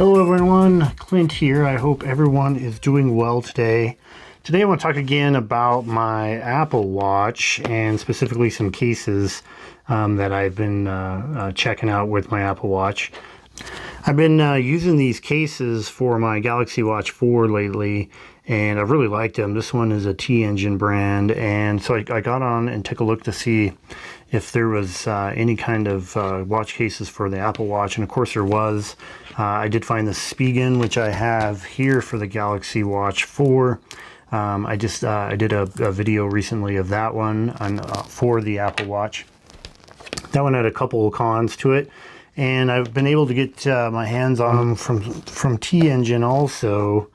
Hello everyone, Clint here. I hope everyone is doing well today. Today I want to talk again about my Apple Watch and specifically some cases that I've been checking out with my Apple Watch. I've been using these cases for my Galaxy Watch 4 lately, and I've really liked them. This one is a T-Engine brand, and so I got on and took a look to see if there was any kind of watch cases for the Apple Watch, and of course there was. I did find the Spigen, which I have here for the Galaxy Watch 4. I did a video recently of that one for the Apple Watch. That one had a couple of cons to it, and I've been able to get my hands on them from T-Engine also,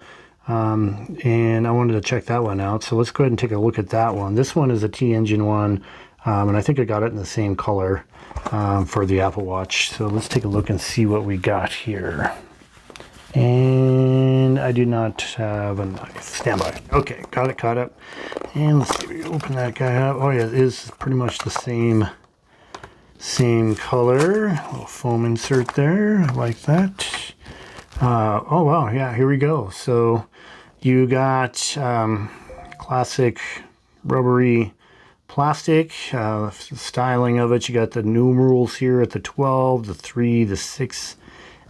and I wanted to check that one out. So let's go ahead and take a look at that one. This one is a T-Engine one, and I think I got it in the same color for the Apple Watch. So let's take a look and see what we got here. And I do not have a knife. Stand by. Okay, got it caught up. And let's see if we can open that guy up. Oh yeah, it is pretty much the same color. Little foam insert there. I like that. Oh wow, yeah, here we go. So you got classic rubbery plastic, styling of it. You got the numerals here at the 12, the 3, the 6,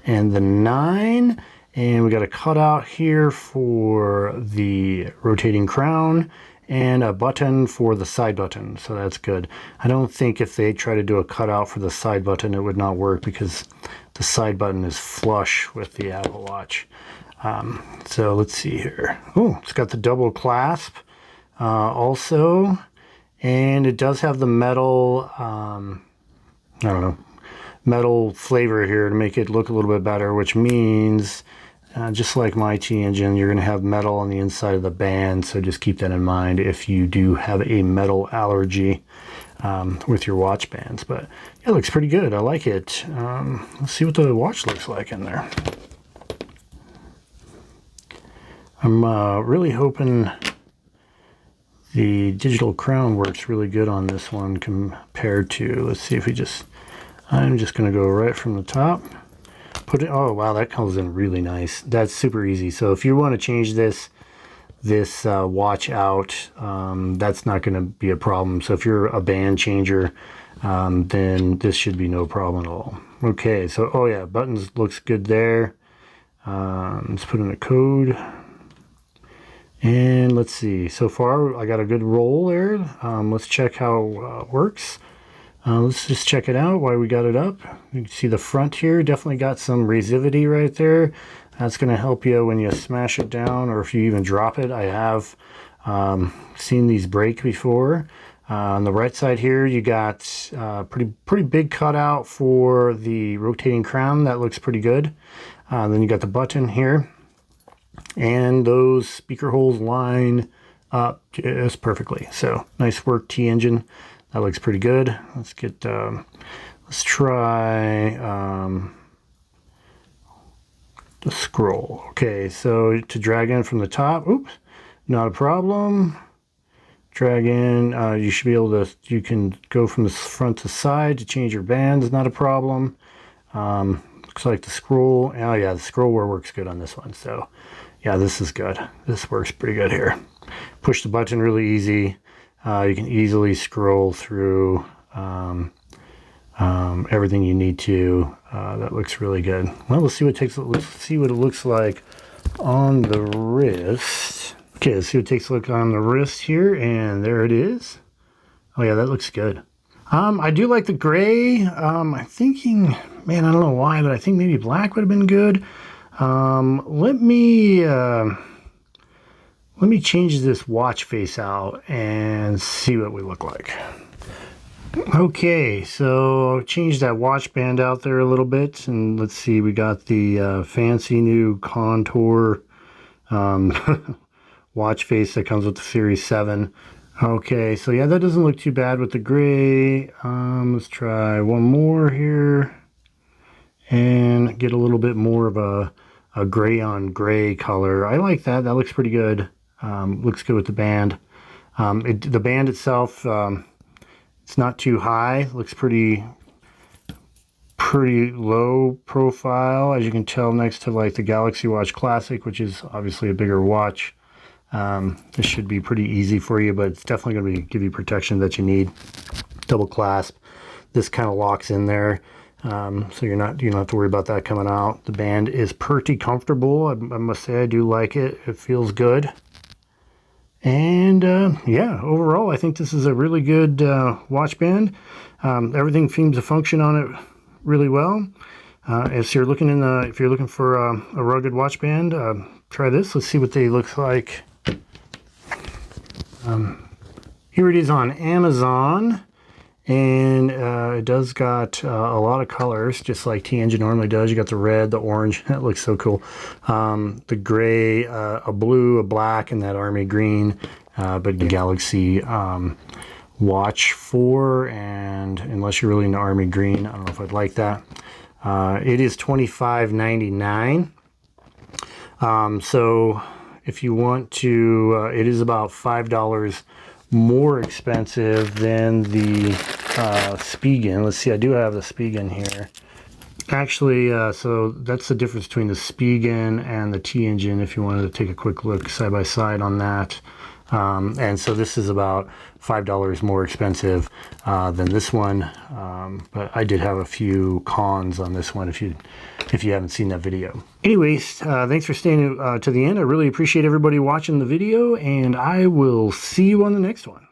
and the 9. And we got a cutout here for the rotating crown and a button for the side button, so that's good. I don't think if they try to do a cutout for the side button it would not work, because the side button is flush with the Apple Watch. So let's see here. Oh, it's got the double clasp also, and it does have the metal, I don't know, metal flavor here to make it look a little bit better, which means just like my T-Engine, you're going to have metal on the inside of the band, so just keep that in mind if you do have a metal allergy with your watch bands. But yeah, it looks pretty good. I like it. Let's see what the watch looks like in there. I'm really hoping the digital crown works really good on this one compared to, let's see if we just, I'm just going to go right from the top. Put it, oh wow, that comes in really nice. That's super easy. So if you want to change this watch out, that's not going to be a problem. So if you're a band changer, then this should be no problem at all. Okay, so oh yeah, buttons looks good there. Let's put in a code. And let's see, so far I got a good roll there. Let's check how it works. Let's just check it out while we got it up. You can see the front here, definitely got some resivity right there. That's going to help you when you smash it down, or if you even drop it. I have seen these break before. On the right side here, you got pretty big cutout for the rotating crown. That looks pretty good. Then you got the button here, and those speaker holes line up just perfectly. So nice work, T-Engine. That looks pretty good. Let's get, let's try the scroll. Okay, so to drag in from the top, oops, not a problem. Drag in, you should be able to, you can go from the front to side to change your bands, not a problem. Looks like the scroll, oh yeah, the scroll works good on this one. So yeah, this is good. This works pretty good here. Push the button really easy. You can easily scroll through everything you need to. That looks really good. Well, let's see what it looks like on the wrist. Okay, let's see what it takes a look on the wrist here, and there it is. Oh yeah, that looks good. I do like the gray. I'm thinking, man, I don't know why, but I think maybe black would have been good. Let me change this watch face out and see what we look like. Okay, so I've changed that watch band out there a little bit, and let's see, we got the fancy new contour watch face that comes with the Series 7. Okay, so yeah, that doesn't look too bad with the gray. Let's try one more here and get a little bit more of a gray on gray color. I like that. That looks pretty good. Looks good with the band. The band itself, it's not too high. Looks pretty pretty low profile, as you can tell, next to like the Galaxy Watch Classic, which is obviously a bigger watch. This should be pretty easy for you, but it's definitely going to give you protection that you need. Double clasp. This kind of locks in there, so you don't have to worry about that coming out. The band is pretty comfortable. I must say I do like it. It feels good. And yeah, overall, I think this is a really good watch band. Everything seems to function on it really well. If you're looking for a rugged watch band, try this. Let's see what they look like. Here it is on Amazon, and it does got a lot of colors, just like T-Engine normally does. You got the red, the orange. That looks so cool. The gray, a blue, a black, and that army green. But the Galaxy Watch 4, and unless you're really into army green, I don't know if I'd like that. It is $25.99. So if you want to, it is about $5 more expensive than the Spigen. Let's see, I do have the Spigen here. Actually, so that's the difference between the Spigen and the T-Engine, if you wanted to take a quick look side by side on that. And so this is about $5 more expensive than this one, but I did have a few cons on this one if you haven't seen that video. Anyways, thanks for staying to the end. I really appreciate everybody watching the video, and I will see you on the next one.